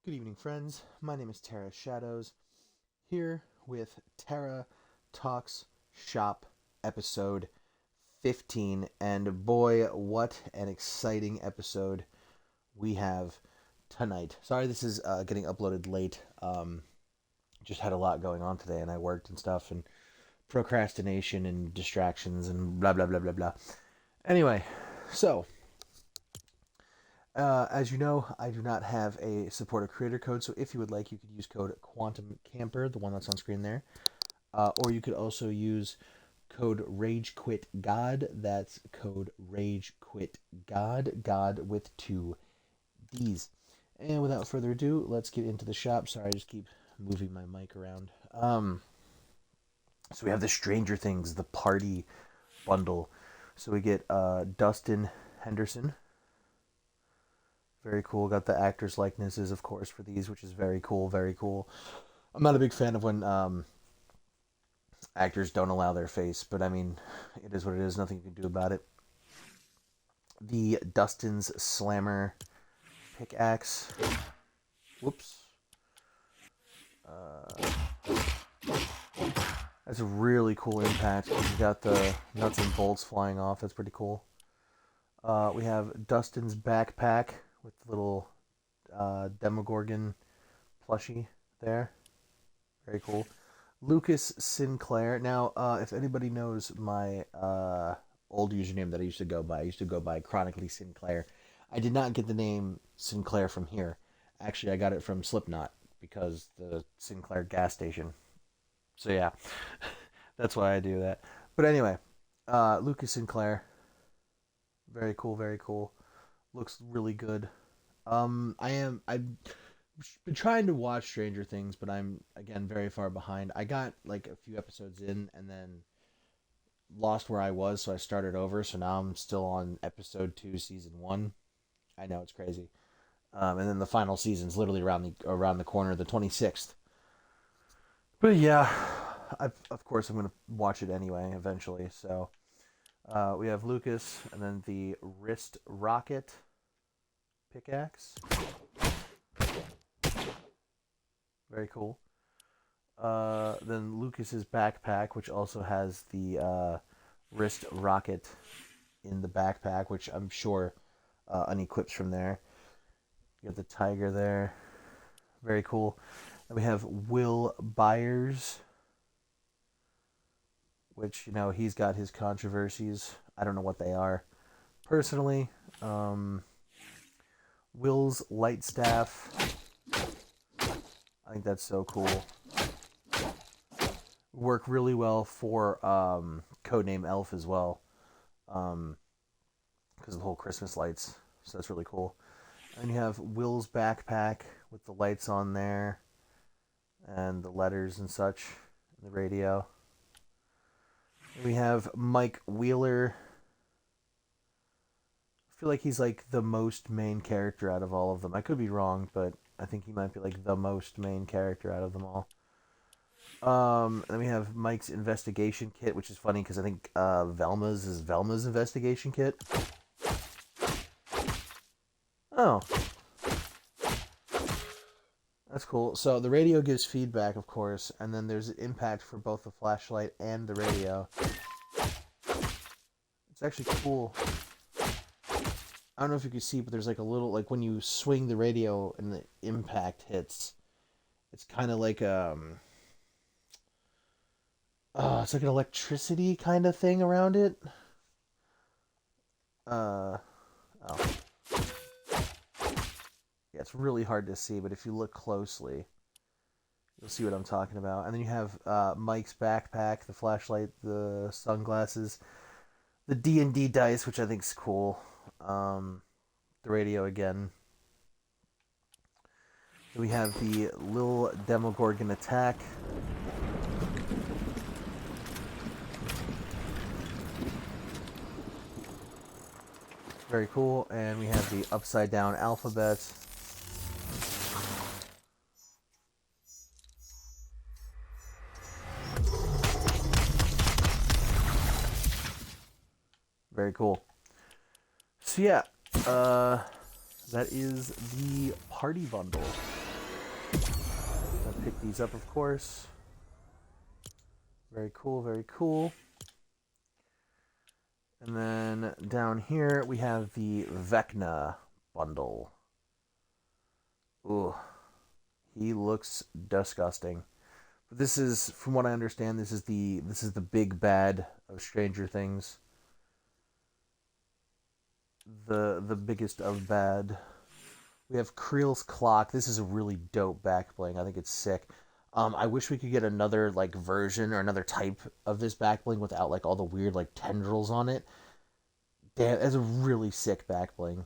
Good evening, friends. My name is Terra Shadows, here with Terra Talks Shop episode 15. And boy, what an exciting episode we have tonight. Sorry this is getting uploaded late. Just had a lot going on today, and I worked and stuff, and procrastination and distractions and blah, blah, blah, blah, blah. Anyway, so as you know, I do not have a supporter creator code, so if you would like, you could use code QUANTUMCAMPER, the one that's on screen there. Or you could also use code RAGEQUITGOD. That's code RAGEQUITGOD, God with two D's. And without further ado, let's get into the shop. Sorry, I just keep moving my mic around. So we have the Stranger Things, the party bundle. So we get Dustin Henderson. Very cool. Got the actors' likenesses, of course, for these, which is very cool, very cool. I'm not a big fan of when actors don't allow their face, but I mean, it is what it is. Nothing you can do about it. The Dustin's Slammer pickaxe. Whoops. That's a really cool impact. You got the nuts and bolts flying off. That's pretty cool. We have Dustin's backpack with the little Demogorgon plushie there. Very cool. Lucas Sinclair. Now, if anybody knows my old username that I used to go by Chronically Sinclair. I did not get the name Sinclair from here. Actually, I got it from Slipknot because the Sinclair gas station. So yeah, that's why I do that. But anyway, Lucas Sinclair. Very cool, very cool. Looks really good. I've been trying to watch Stranger Things, but I'm again very far behind. I got like a few episodes in and then lost where I was, so I started over. So now I'm still on episode 2, season 1. I know, it's crazy. And then the final season's literally around the corner, the 26th. But yeah, of course I'm gonna watch it anyway eventually. So we have Lucas, and then the wrist rocket pickaxe. Very cool. Then Lucas's backpack, which also has the wrist rocket in the backpack, which I'm sure unequips from there. You got the tiger there. Very cool. And we have Will Byers, which, you know, he's got his controversies. I don't know what they are. Personally, Will's light staff. I think that's so cool. Work really well for Codename Elf as well. Because of the whole Christmas lights. So that's really cool. And you have Will's backpack with the lights on there. And the letters and such. And the radio. We have Mike Wheeler. I feel like he's like the most main character out of all of them. I could be wrong, but I think he might be like the most main character out of them all. And then we have Mike's investigation kit, which is funny because I think Velma's is Velma's investigation kit. Oh. That's cool. So the radio gives feedback, of course, and then there's an impact for both the flashlight and the radio. It's actually cool. I don't know if you can see, but there's like a little, like when you swing the radio and the impact hits, it's kind of like it's like an electricity kind of thing around it. Oh. Yeah, it's really hard to see, but if you look closely, you'll see what I'm talking about. And then you have Mike's backpack, the flashlight, the sunglasses, the D&D dice, which I think is cool. The radio again. We have the Lil Demogorgon attack. Very cool. And we have the upside down alphabet. Very cool. So yeah, that is the party bundle. pick these up, of course. Very cool, very cool. And then down here we have the VECNA bundle. Ooh, he looks disgusting. But this is, from what I understand, this is the big bad of Stranger Things. The biggest of bad. We have Creel's Clock. This is a really dope back bling. I think it's sick. I wish we could get another like version or another type of this back bling without like all the weird like tendrils on it. Damn, that's a really sick back bling.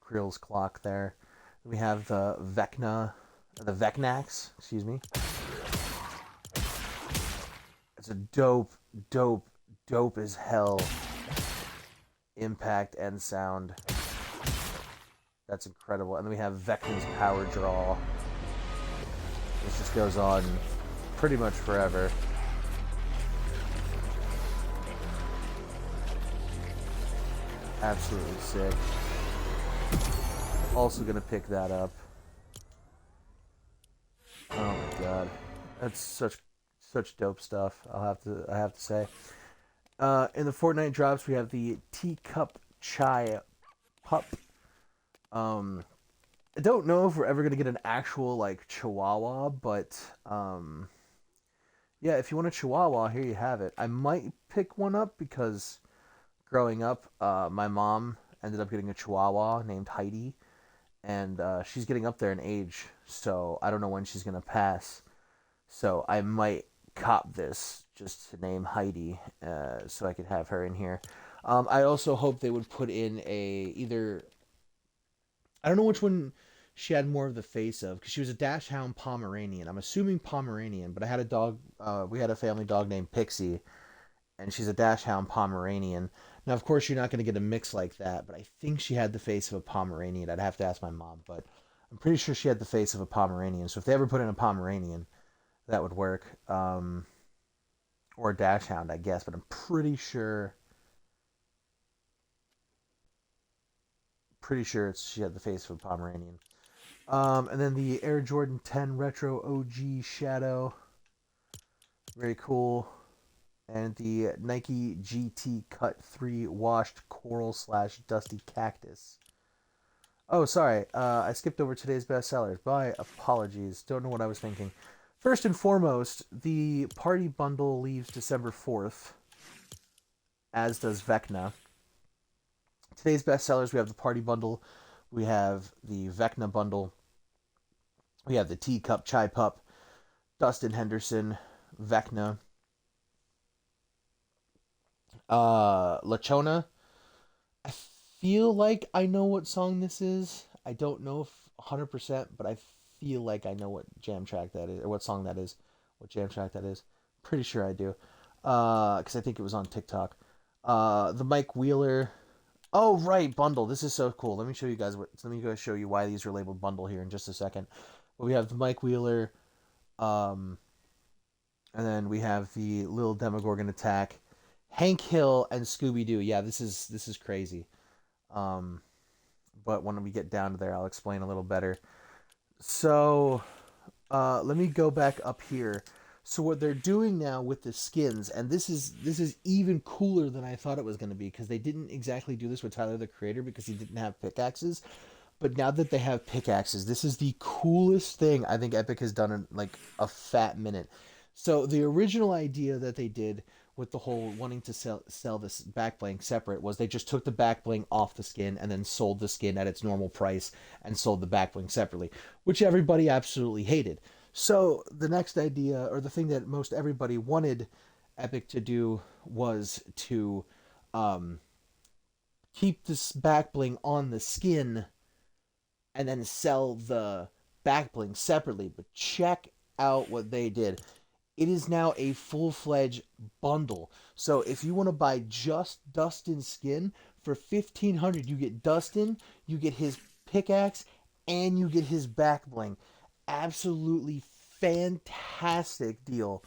Creel's Clock there. We have the VECNAX, excuse me. It's a dope as hell impact and sound. That's incredible. And then we have VECNA's Power Draw. This just goes on pretty much forever. Absolutely sick. Also gonna pick that up. Oh my god, that's such dope stuff. I have to say. In the Fortnite drops, we have the Teacup Chai Pup. I don't know if we're ever gonna get an actual like Chihuahua, but yeah, if you want a Chihuahua, here you have it. I might pick one up because growing up, my mom ended up getting a Chihuahua named Heidi, and she's getting up there in age, so I don't know when she's gonna pass. So I might cop this just to name Heidi, so I could have her in here. I also hope they would put in either. I don't know which one she had more of the face of, because she was a Dachshund Pomeranian. I'm assuming Pomeranian, but I had a dog. We had a family dog named Pixie, and she's a Dachshund Pomeranian. Now, of course, you're not going to get a mix like that, but I think she had the face of a Pomeranian. I'd have to ask my mom, but I'm pretty sure she had the face of a Pomeranian. So if they ever put in a Pomeranian, that would work. Or a Dachshund, I guess, but I'm pretty sure she had the face of a Pomeranian. And then the Air Jordan 10 Retro OG Shadow. Very cool. And the Nike GT Cut 3 Washed Coral / Dusty Cactus. Oh, sorry. I skipped over today's bestsellers. My apologies. Don't know what I was thinking. First and foremost, the party bundle leaves December 4th, as does VECNA. Today's bestsellers, we have the party bundle, we have the VECNA bundle, we have the Teacup Chai Pup, Dustin Henderson, VECNA, Lachona. I feel like I know what song this is. I don't know if 100%, but I feel like I know what jam track that is, or what song that is, what jam track that is. Pretty sure I do, because I think it was on TikTok. The Mike Wheeler. Oh right, bundle. This is so cool. Let me show you guys Let me go show you why these are labeled bundle here in just a second. But we have the Mike Wheeler, and then we have the Little Demogorgon Attack, Hank Hill, and Scooby Doo. Yeah, this is crazy. But when we get down to there, I'll explain a little better. So, let me go back up here. So what they're doing now with the skins, and this is even cooler than I thought it was going to be, because they didn't exactly do this with Tyler the Creator because he didn't have pickaxes. But now that they have pickaxes, this is the coolest thing I think Epic has done in like a fat minute. So the original idea that they did with the whole wanting to sell this back bling separate was they just took the back bling off the skin and then sold the skin at its normal price and sold the back bling separately, which everybody absolutely hated. So the next idea, or the thing that most everybody wanted Epic to do, was to keep this back bling on the skin and then sell the back bling separately. But check out what they did. It is now a full-fledged bundle. So if you want to buy just Dustin's skin for $1,500, you get Dustin, you get his pickaxe, and you get his back bling. Absolutely fantastic deal.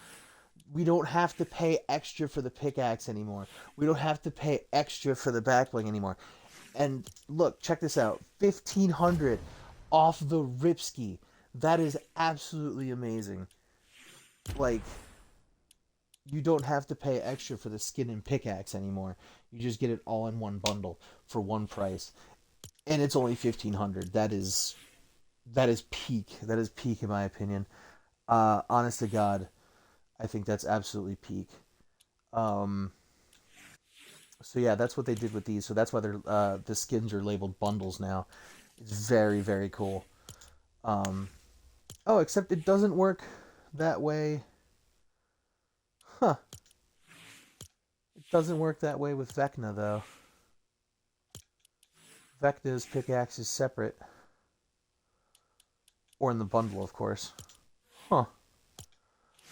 We don't have to pay extra for the pickaxe anymore. We don't have to pay extra for the back bling anymore. And look, check this out. $1,500 off the Ripski. That is absolutely amazing. Like, you don't have to pay extra for the skin and pickaxe anymore. You just get it all in one bundle for one price, and it's only 1,500. That is peak. That is peak in my opinion. Honest to God, I think that's absolutely peak. Um, so yeah, that's what they did with these. So that's why the skins are labeled bundles now. It's very very cool. Um, oh, except it doesn't work that way. Huh? It doesn't work that way with VECNA though. VECNA's pickaxe is separate, or in the bundle, of course. Huh?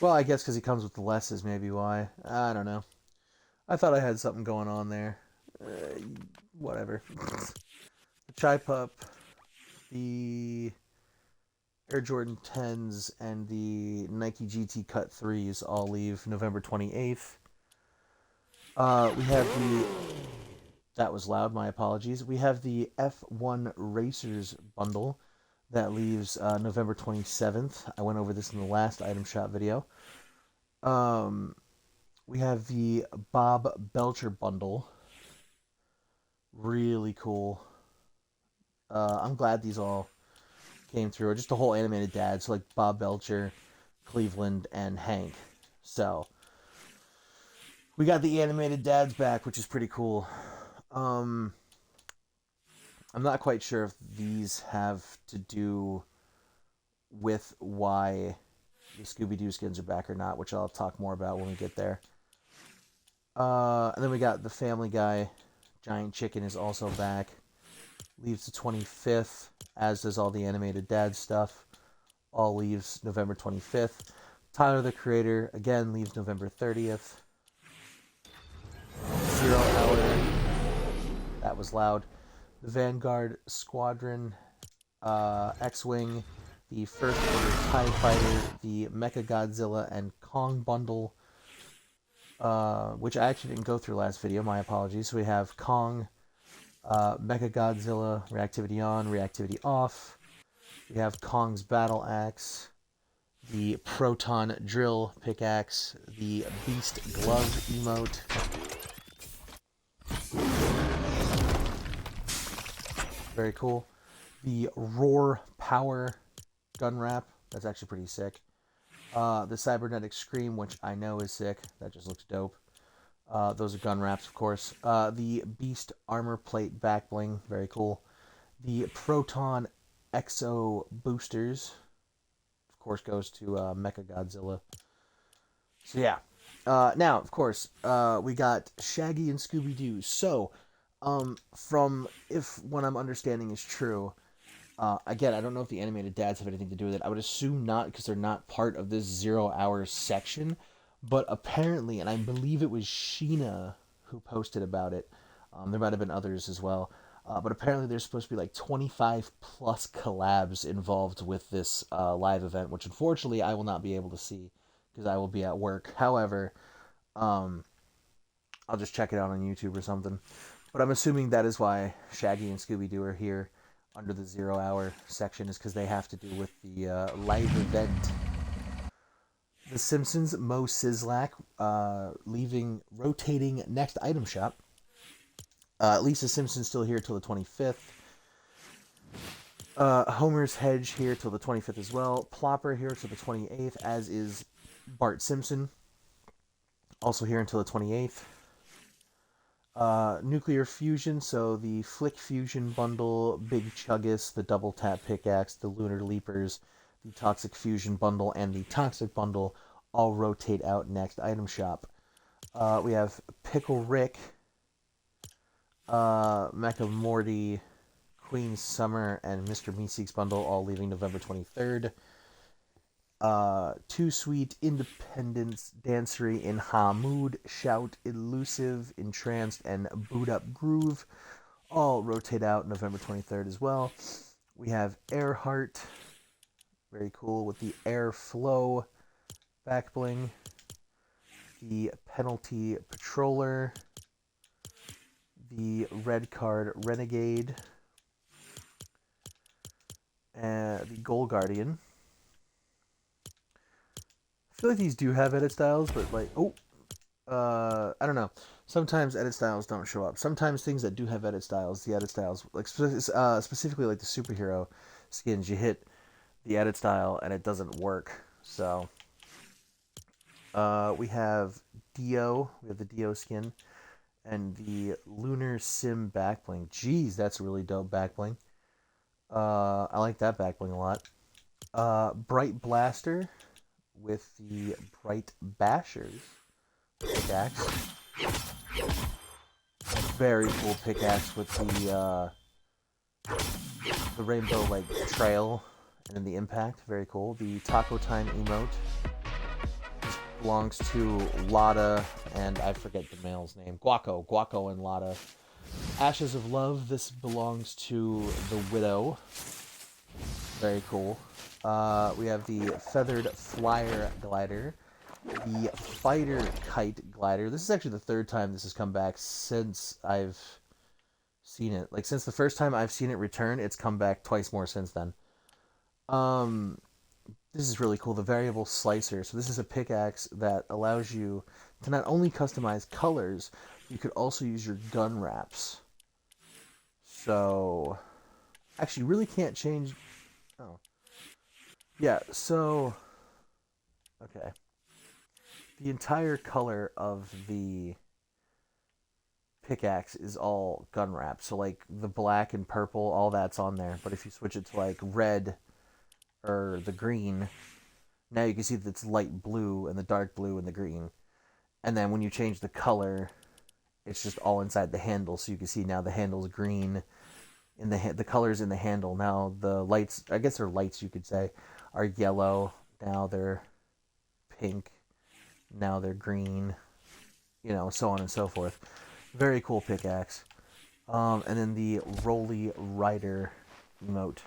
Well, I guess because he comes with the lesses, maybe why. I don't know. I thought I had something going on there. Whatever. The Chai Pup, the Air Jordan 10s, and the Nike GT Cut 3s all leave November 28th. We have the. That was loud, my apologies. We have the F1 Racers bundle that leaves November 27th. I went over this in the last item shop video. Um, we have the Bob Belcher bundle. Really cool. I'm glad these all came through. Or just the whole animated dads, so like Bob Belcher, Cleveland, and Hank. So we got the animated dads back, which is pretty cool. Um, I'm not quite sure if these have to do with why the Scooby Doo skins are back or not, which I'll talk more about when we get there. And then we got the Family Guy Giant Chicken is also back. Leaves the 25th, as does all the animated dad stuff. All leaves November 25th. Tyler the Creator, again, leaves November 30th. 0 Hour, that was loud. The Vanguard Squadron, X-Wing, the First Order TIE Fighter, the Mecha Godzilla and Kong bundle, which I actually didn't go through last video, my apologies. So we have Kong, Mecha Godzilla, reactivity on, reactivity off. We have Kong's Battle Axe, the Proton Drill Pickaxe, the Beast Glove emote. Very cool. The Roar Power gun wrap. That's actually pretty sick. The Cybernetic Scream, which I know is sick. That just looks dope. Those are gun wraps, of course. The Beast Armor Plate back bling. Very cool. The Proton Exo Boosters. Of course, goes to Mecha Godzilla. So, yeah. Now, of course, we got Shaggy and Scooby Doo. So, from if what I'm understanding is true, again, I don't know if the animated dads have anything to do with it. I would assume not because they're not part of this 0 hour section. But apparently, and I believe it was Sheena who posted about it. There might have been others as well. But apparently, there's supposed to be like 25 plus collabs involved with this live event, which unfortunately I will not be able to see because I will be at work. However, um, I'll just check it out on YouTube or something. But I'm assuming that is why Shaggy and Scooby Doo are here under the 0 hour section, is because they have to do with the live event. The Simpsons, Mo Sizlak, rotating next item shop. Lisa Simpson's still here till the 25th. Homer's Hedge here till the 25th as well. Plopper here till the 28th, as is Bart Simpson. Also here until the 28th. Nuclear Fusion, so the Flick Fusion bundle, Big Chuggus, the Double Tap Pickaxe, the Lunar Leapers, the Toxic Fusion bundle, and the Toxic bundle all rotate out next item shop. We have Pickle Rick, Mecha Morty, Queen Summer, and Mr. Meeseeks bundle all leaving November 23rd. Too Sweet, Independence, Dancery, in Hamood, Shout, Elusive, Entranced, and Boot Up Groove all rotate out November 23rd as well. We have Earhart, very cool, with the Airflow back bling. The Penalty Patroller, the Red Card Renegade, and the Goal Guardian. feel like these do have edit styles, but like, I don't know. Sometimes edit styles don't show up. Sometimes things that do have edit styles, the edit styles, like specifically like the superhero skins, you hit the edit style and it doesn't work. So we have Dio, we have the Dio skin, and the Lunar Sim back bling. Jeez, that's a really dope back bling. I like that back bling a lot. Bright Blaster with the Bright Bashers pickaxe. Very cool pickaxe with the rainbow like trail and then the impact. Very cool. The Taco Time emote belongs to Lada and I forget the male's name. Guaco and Lada. Ashes of Love. This belongs to the Widow. Very cool. We have the Feathered Flyer Glider, the Fighter Kite Glider. This is actually the third time this has come back since I've seen it. Like, since the first time I've seen it return, it's come back twice more since then. This is really cool. The Variable Slicer. So this is a pickaxe that allows you to not only customize colors, you could also use your gun wraps. So, actually, really can't change. Oh. Yeah, so, okay. The entire color of the pickaxe is all gun wrap. So, like, the black and purple, all that's on there. But if you switch it to, like, red or the green, now you can see that it's light blue and the dark blue and the green. And then when you change the color, it's just all inside the handle. So you can see now the handle's green. In the colors in the handle. Now the lights, I guess they're lights you could say, are yellow. Now they're pink. Now they're green. You know, so on and so forth. Very cool pickaxe. And then the Rolly Rider emote.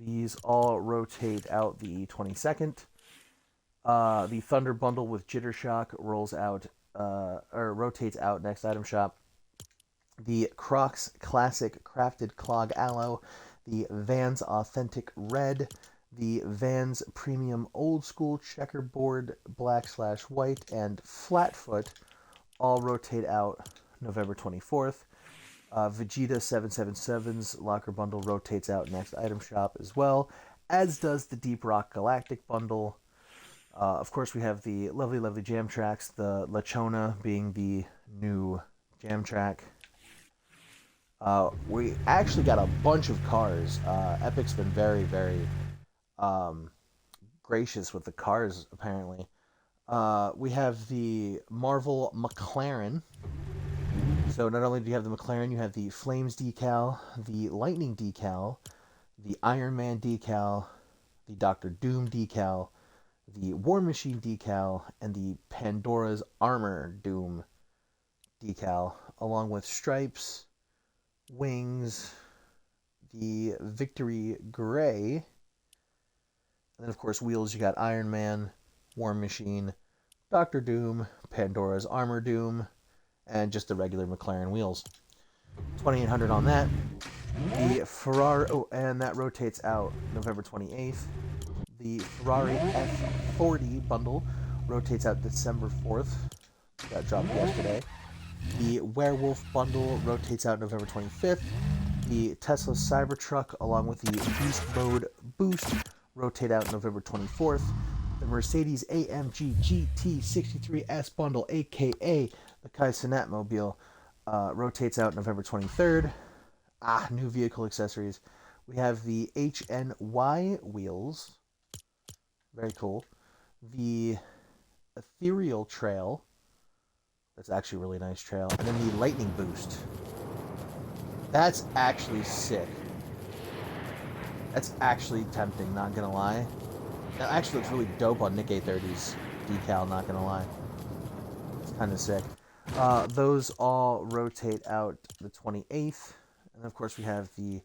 These all rotate out the 22nd. The Thunder Bundle with Jitter Shock rolls out, or rotates out next item shop. The Crocs Classic Crafted Clog Aloe, the Vans Authentic Red, the Vans Premium Old School Checkerboard Black/White, and Flatfoot all rotate out November 24th. Vegeta 777's Locker Bundle rotates out next item shop as well, as does the Deep Rock Galactic Bundle. Of course, we have the lovely jam tracks, the Lechona being the new jam track. We actually got a bunch of cars. Epic's been very gracious with the cars, apparently. We have the Marvel McLaren. So not only do you have the McLaren, you have the Flames decal, the Lightning decal, the Iron Man decal, the Doctor Doom decal, the War Machine decal, and the Pandora's Armor Doom decal, along with stripes, wings, the Victory Gray, and then of course wheels. You got Iron Man, War Machine, Doctor Doom, Pandora's Armor Doom, and just the regular McLaren wheels. 2,800 on that. The Ferrari, and that rotates out November 28th. The Ferrari F40 bundle rotates out December 4th. That dropped yesterday. The Werewolf bundle rotates out November 25th. The Tesla Cybertruck, along with the Beast Mode Boost, rotate out November 24th. The Mercedes AMG GT63S bundle, aka the Kai Cenat Mobile, rotates out November 23rd. New vehicle accessories. We have the HNY wheels. Very cool. The Ethereal Trail. That's actually a really nice trail. And then the Lightning Boost. That's actually sick. That's actually tempting, not gonna lie. That actually looks really dope on Nick A30's decal, not gonna lie. It's kind of sick. Those all rotate out the 28th. And of course we have the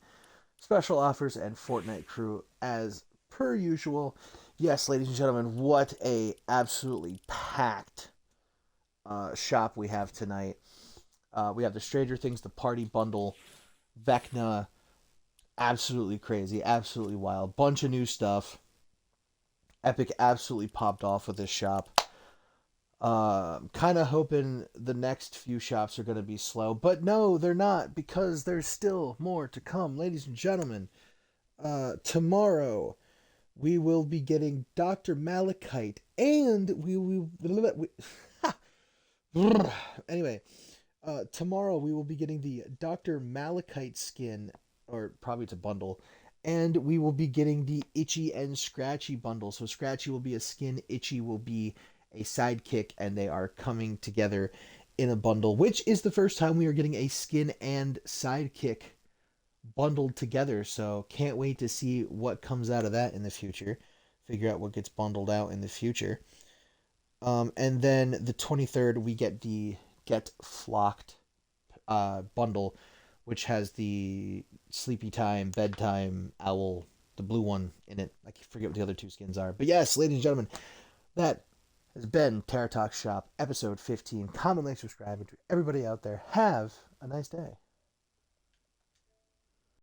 special offers and Fortnite crew as per usual. Yes, ladies and gentlemen, what a absolutely packed shop we have tonight. We have the Stranger Things, the Party Bundle, VECNA, absolutely crazy, absolutely wild. Bunch of new stuff. Epic absolutely popped off with this shop. Kind of hoping the next few shops are going to be slow, but no, they're not, because there's still more to come, ladies and gentlemen. Tomorrow we will be getting Dr. Malachite, and anyway, tomorrow we will be getting the Dr. Malachite skin, or probably it's a bundle, and we will be getting the Itchy and Scratchy bundle. So Scratchy will be a skin, Itchy will be a sidekick, and they are coming together in a bundle, which is the first time we are getting a skin and sidekick bundled together. So can't wait to see what comes out of that in the future. Figure out what gets bundled out in the future. And then the 23rd, we get the Get Flocked bundle, which has the Sleepy Time, Bedtime Owl, the blue one in it. I forget what the other two skins are. But yes, ladies and gentlemen, that has been Terra Talk Shop, episode 15. Comment, like, subscribe, and to everybody out there, have a nice day.